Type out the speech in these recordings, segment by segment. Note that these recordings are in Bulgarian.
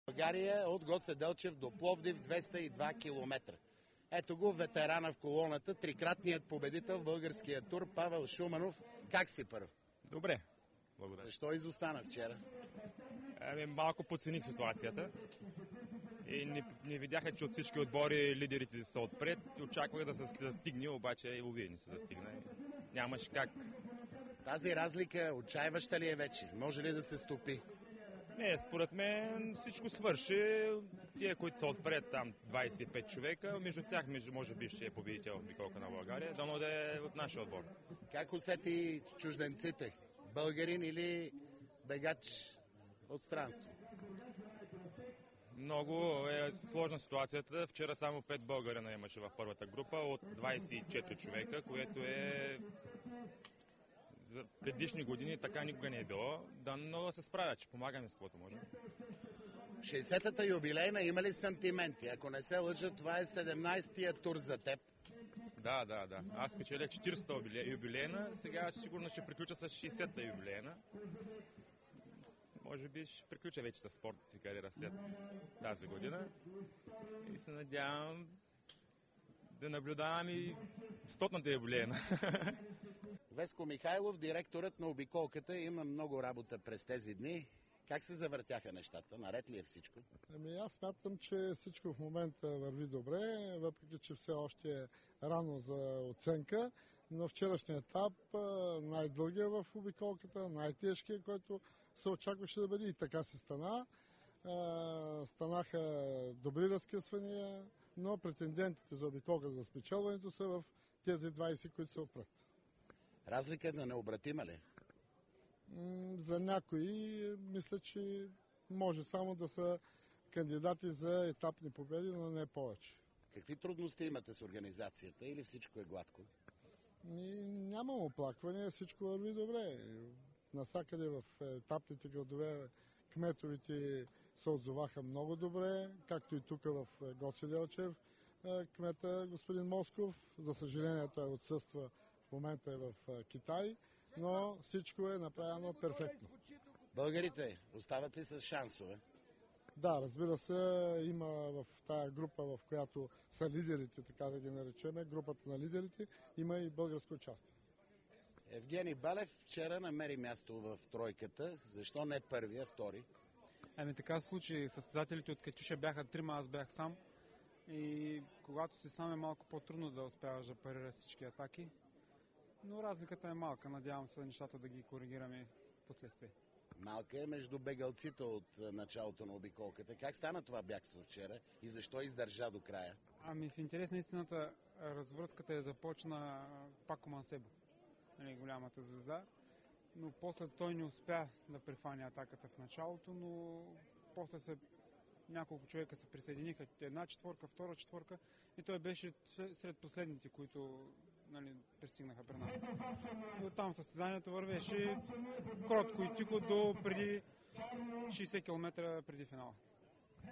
България от Гоце Делчев до Пловдив 202 км. Ето го ветерана в колоната, трикратният победител в българския тур Павел Шуманов. Как си, първо? Добре, благодаря. Защо изостана вчера? Малко подцених ситуацията и не видяха, че от всички отбори лидерите са отпред. Очаквах да се стигне, обаче уви не се застигне. Нямаше как. Тази разлика отчаиваща ли е вече? Може ли да се стопи? Не, според мен всичко свърши. Тия, които са отпред, там 25 човека, между тях, може би ще е победител в обиколка на България, дано да е от нашия отбор. Как усети чужденците? Българин или бегач от странство? Много е сложна ситуацията. Вчера само 5 българина имаше в първата група от 24 човека, което е за предишни години така никога не е било. Но да се справят, че помагаме с каквото може. 60-та юбилейна има ли сантименти? Ако не се лъжа, това е 17-тия тур за теб. Да. Аз печеля 40-та юбилейна, сега сигурно ще приключа с 60-та юбилейна. Може би ще приключа вече с спорта си кариера след тази година. И се надявам да наблюдавам и 100-та юбилейна. Веско Михайлов, директорът на обиколката, има много работа през тези дни. Как се завъртяха нещата? Наред ли е всичко? Аз смятам, че всичко в момента върви добре, въпреки че все още е рано за оценка, но вчерашният етап най-дългия в обиколката, най-тежкият, който се очакваше да бъде, и така се стана. Станаха добри разкъсвания, но претендентите за обиколка за спечелването са в тези 20, които са отпред. Разликата необратима ли? За някои мисля, че може само да са кандидати за етапни победи, но не повече. Какви трудности имате с организацията или всичко е гладко? Нямам оплаквания, всичко върви добре. Насякъде в етапните градове кметовите се отзоваха много добре, както и тук в Гоце Делчев. Кмета господин Москов, за съжаление той отсъства, в момента е в Китай, но всичко е направено перфектно. Българите остават ли с шансове? Да, разбира се, има в тая група, в която са лидерите, така да ги наречеме, групата на лидерите, има и българско участие. Евгений Балев вчера намери място в тройката. Защо не първия, втори? Така се случи. Състезателите от Катюша бяха трима, аз бях сам. И когато си сам е малко по-трудно да успяваш да парираш всички атаки. Но разликата е малка. Надявам се нещата да ги коригираме в последствие. Малка е между бегалците от началото на обиколката. Как стана това бягство вчера и защо издържа до края? В интерес на истината развръзката започна Пако Мансебо, голямата звезда. Но после той не успя да прехване атаката в началото, но после няколко човека се присъединиха. Една четворка, втора четворка и той беше сред последните, които пристигнаха при нас. И оттам състезанието вървеше кротко и тихо до преди 60 км преди финала.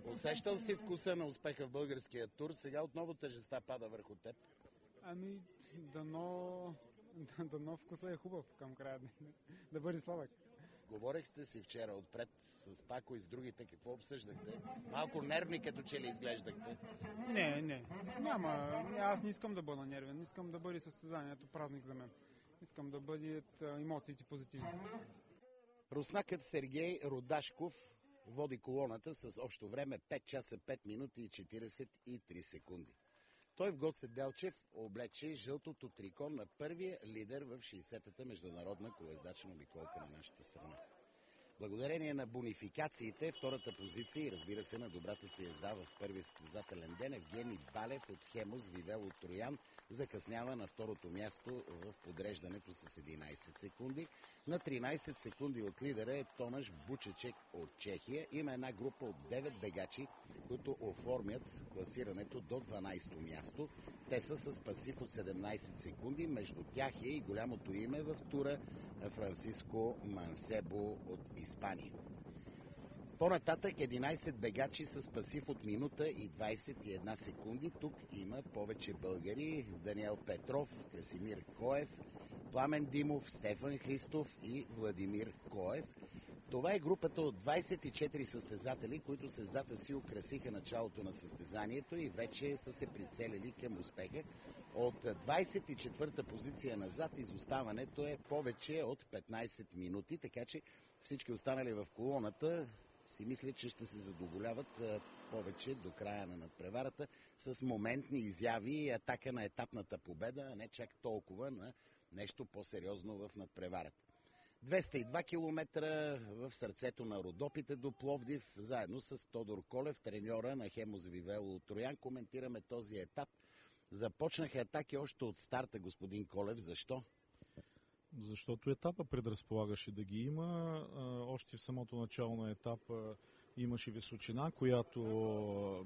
Усещал си вкуса на успеха в българския тур, сега отново тежестта пада върху теб? Дано вкусът е хубав към края, да бъде сладък. Говорихте си вчера отпред с Пако и с другите, какво обсъждахте? Малко нервни като че ли изглеждахте? Не, няма. Аз не искам да бъда нервен, искам да бъде състезанието празник за мен. Искам да бъдат емоциите позитивни. Руснакът Сергей Рудашков води колоната с общо време 5 часа 5 минути и 43 секунди. Той в Гоце Делчев облече жълтото трико на първия лидер в 60-та международна колездачна обиколка на нашата страна. Благодарение на бонификациите, втората позиция и разбира се на добрата си езда в първия състезателен ден, Евгений Балев от Хемус Вивел от Троян закъснява на второто място в подреждането с 11 секунди. На 13 секунди от лидера е Томаш Бучечек от Чехия. Има една група от 9 бегачи, които оформят класирането до 12-то място. Те са с пасив от 17 секунди. Между тях е и голямото име в тура Франциско Мансебо от Испания. По-нататък 11 бегачи с пасив от минута и 21 секунди. Тук има повече българи. Даниел Петров, Красимир Коев, Пламен Димов, Стефан Христов и Владимир Коев. Това е групата от 24 състезатели, които с дата си украсиха началото на състезанието и вече са се прицелили към успеха. От 24-та позиция назад изоставането е повече от 15 минути, така че всички останали в колоната си мислят, че ще се задоволяват повече до края на надпреварата с моментни изяви и атака на етапната победа, а не чак толкова на нещо по-сериозно в надпреварата. 202 км в сърцето на Родопите до Пловдив, заедно с Тодор Колев, треньора на Хемус Вивело от Троян. Коментираме този етап. Започнаха атаки още от старта, господин Колев. Защо? Защото етапа предразполагаше да ги има. Още в самото начало на етапа имаше височина, която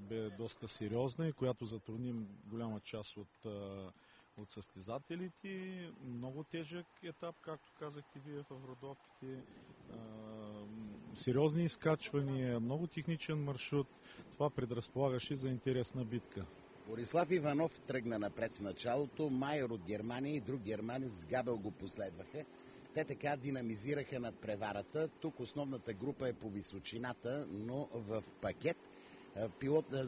бе доста сериозна и която затрудни голяма част от състезателите. Много тежък етап, както казахте вие в Родопите. Сериозни изкачвания, много техничен маршрут. Това предразполагаше за интересна битка. Борислав Иванов тръгна напред в началото, Майер от Германия и друг германец Габел го последваха. Те така динамизираха надпреварата. Тук основната група е по височината, но в пакет.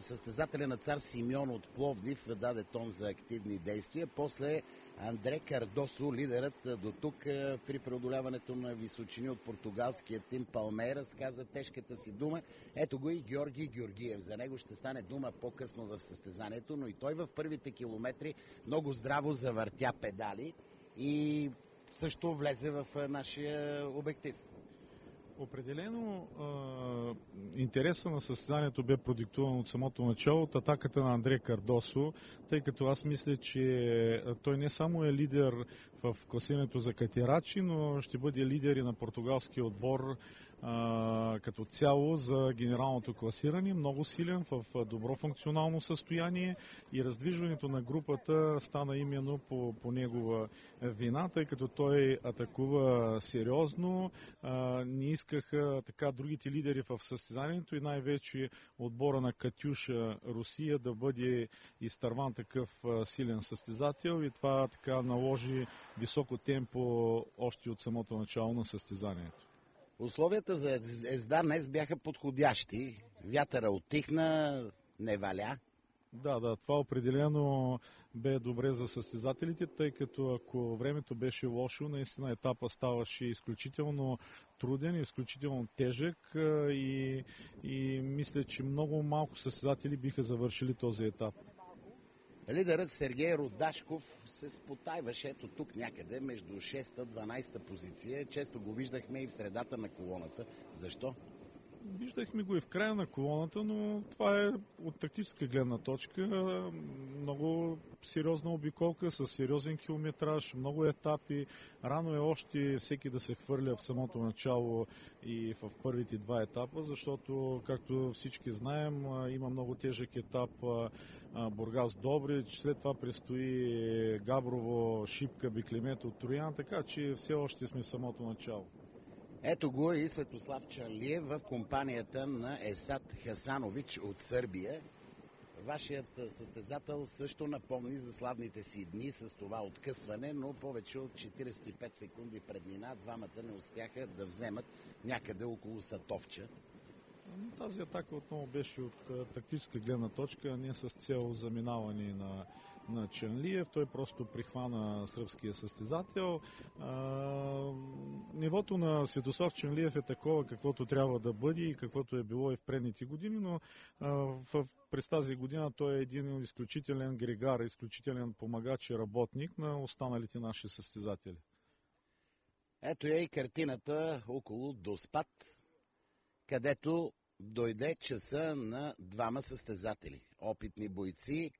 Състезателя на Цар Симеон от Пловдив даде тон за активни действия. После Андре Кардосо, лидерът до тук при преодоляването на височини от португалския тим Палмейрас, каза тежката си дума. Ето го и Георги Георгиев. За него ще стане дума по-късно в състезанието, но и той в първите километри много здраво завъртя педали и също влезе в нашия обектив. Определено интереса на състезанието бе продиктуван от самото начало от атаката на Андре Кардосо, тъй като аз мисля, че той не само е лидер в класирането за катерачи, но ще бъде лидер и на португалския отбор като цяло за генералното класиране. Много силен, в добро функционално състояние и раздвижването на групата стана именно по негова вина, тъй като той атакува сериозно. Не искаха така другите лидери в състезанието и най-вече отбора на Катюша Русия да бъде изтърван такъв силен състезател и това така наложи високо темпо още от самото начало на състезанието. Условията за езда днес бяха подходящи. Вятъра утихна, не валя. Да, това определено бе добре за състезателите, тъй като ако времето беше лошо, наистина етапа ставаше изключително труден, изключително тежък и мисля, че много малко състезатели биха завършили този етап. Лидерът Сергей Рудашков се спотайваше ето тук някъде между 6-12 позиция. Често го виждахме и в средата на колоната. Защо? Виждахме го и в края на колоната, но това е от тактическа гледна точка. Много сериозна обиколка с сериозен километраж, много етапи. Рано е още всеки да се хвърля в самото начало и в първите два етапа, защото, както всички знаем, има много тежък етап Бургас-Добрич, след това предстои Габрово, Шипка, Биклемет от Троян, така че все още сме в самото начало. Ето го и Светослав Чанлиев в компанията на Есад Хасанович от Сърбия. Вашият състезател също напомни за славните си дни с това откъсване, но повече от 45 секунди предмина. Двамата не успяха да вземат някъде около Сатовча. Тази атака отново беше от тактическа гледна точка, не с цел заминаване на Чанлиев. Той просто прихвана сръбския състезател. Нивото на Светослав Чанлиев е такова, каквото трябва да бъде и каквото е било и в предните години, но през тази година той е един изключителен грегар, изключителен помагач и работник на останалите наши състезатели. Ето е и картината около Доспат, където дойде часа на двама състезатели. Опитни бойци,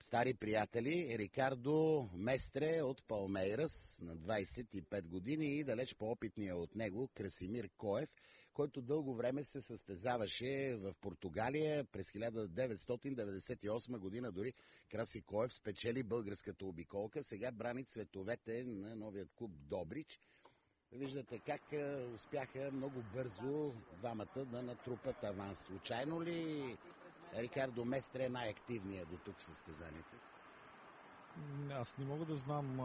стари приятели, Рикардо Местре от Палмейрас на 25 години и далеч по-опитния от него Красимир Коев, който дълго време се състезаваше в Португалия. През 1998 година дори Краси Коев спечели българската обиколка. Сега брани цветовете на новият клуб Добрич. Виждате как успяха много бързо двамата да натрупат аванс. Случайно ли Рикардо Местре е най-активният до тук в състезанието? Аз не мога да знам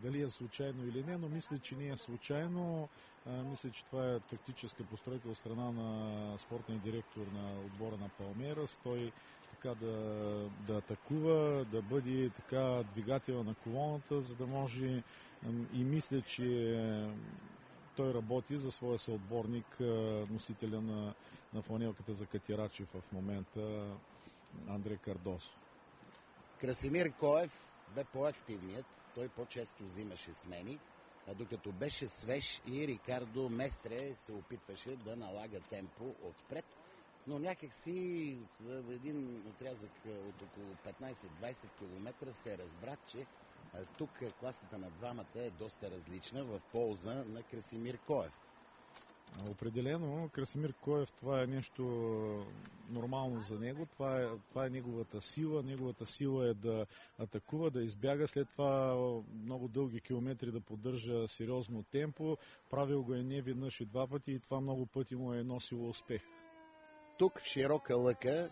дали е случайно или не, но мисля, че не е случайно. Мисля, че това е тактическа постройка от страна на спортния директор на отбора на Палмерас. Той така да атакува, да бъде така двигател на колоната, за да може и мисля, че той работи за своя съотборник, носителя на фланелката за катирачи в момента, Андре Кардосо. Красимир Коев бе по-активният, той по-често взимаше смени, а докато беше свеж и Рикардо Местре се опитваше да налага темпо отпред, но някакси за един отрязък от около 15-20 км се разбра, че тук класата на двамата е доста различна в полза на Красимир Коев. Определено, Красимир Коев, това е нещо нормално за него, това е неговата сила. Неговата сила е да атакува, да избяга, след това много дълги километри да поддържа сериозно темпо. Правил го е не веднъж и два пъти и това много пъти му е носило успех. Тук в широка лъка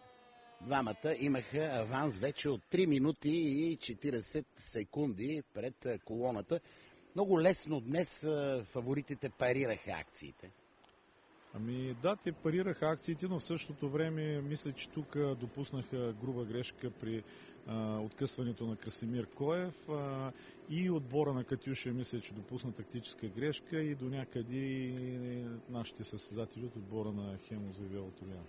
двамата имаха аванс вече от 3 минути и 40 секунди пред колоната. Много лесно днес фаворитите парираха акциите. Ами да, те парираха акциите, но в същото време мисля, че тук допуснаха груба грешка при откъсването на Красимир Коев и отбора на Катюша мисля, че допусна тактическа грешка и до някъде и нашите състезатели от отбора на Хемус Вивело Троян.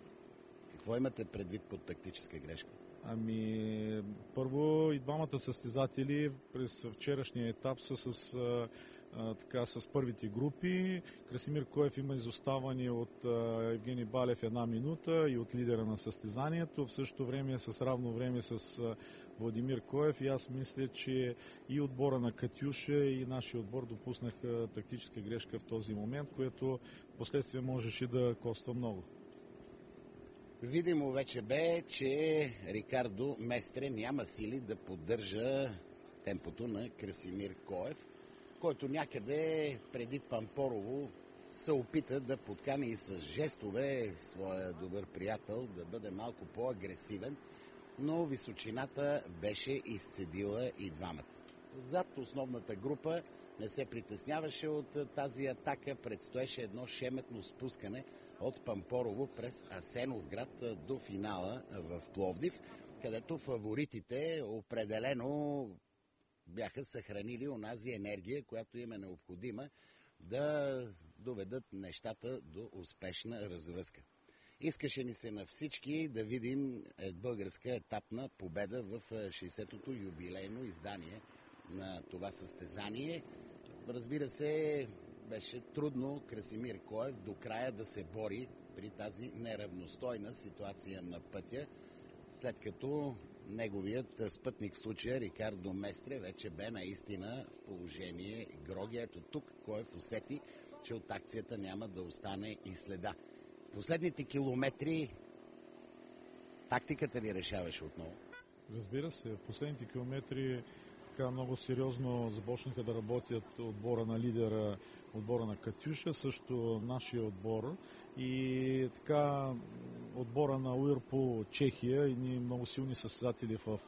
Какво имате предвид под тактическа грешка? Ами, първо и двамата състезатели през вчерашния етап са с първите групи. Красимир Коев има изоставане от Евгений Балев 1 минута и от лидера на състезанието. В същото време с равно време с Владимир Коев и аз мисля, че и отбора на Катюша и нашия отбор допуснаха тактическа грешка в този момент, което последствие можеше да коства много. Видимо вече бе, че Рикардо Местре няма сили да поддържа темпото на Красимир Коев, който някъде преди Пампорово се опита да подкани и с жестове своя добър приятел да бъде малко по-агресивен, но височината беше изцедила и двамата. Зад основната група не се притесняваше от тази атака, предстоеше едно шеметно спускане от Пампорово през Асеновград до финала в Пловдив, където фаворитите определено бяха съхранили онази енергия, която им е необходима да доведат нещата до успешна развръзка. Искаше ни се на всички да видим българска етапна победа в 60-тото юбилейно издание на това състезание. Разбира се, беше трудно Красимир Коев до края да се бори при тази неравностойна ситуация на пътя, след като неговият спътник в случая, Рикардо Местре, вече бе наистина в положение гроги. Ето тук Коев усети, че от акцията няма да остане и следа. В последните километри тактиката ли решаваше отново? Разбира се, в последните километри така много сериозно започнаха да работят отбора на лидера, отбора на Катюша, също нашия отбор и така отбора на Уирпол Чехия и ние много силни състезатели в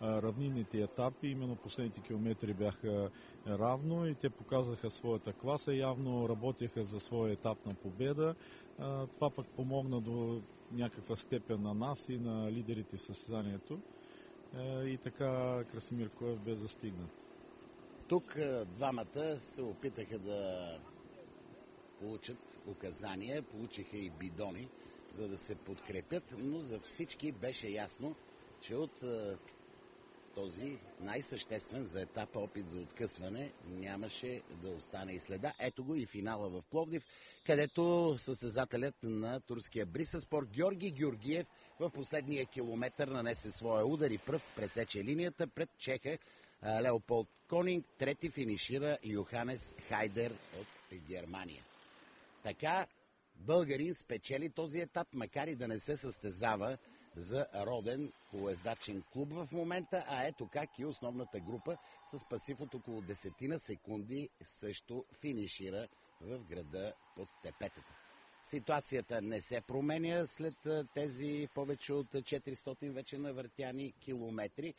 равнинните етапи. Именно последните километри бяха равно и те показаха своята класа, явно работеха за своя етап на победа. Това пък помогна до някаква степен на нас и на лидерите в състезанието. И така Красимир Коев бе застигнат. Тук двамата се опитаха да получат указания, получиха и бидони, за да се подкрепят, но за всички беше ясно, че от този най-съществен за етапа опит за откъсване нямаше да остане и следа. Ето го и финала в Пловдив, където състезателят на турския Брисаспор Георги Георгиев в последния километър нанесе своя удар и пръв пресече линията пред чеха Леополд Конинг. Трети финишира Йоханес Хайдер от Германия. Така българин спечели този етап, макар и да не се състезава за роден колездачен клуб в момента, а ето как и основната група с пасив от около 10 секунди също финишира в града под тепетата. Ситуацията не се променя след тези повече от 400 вече навъртяни километри.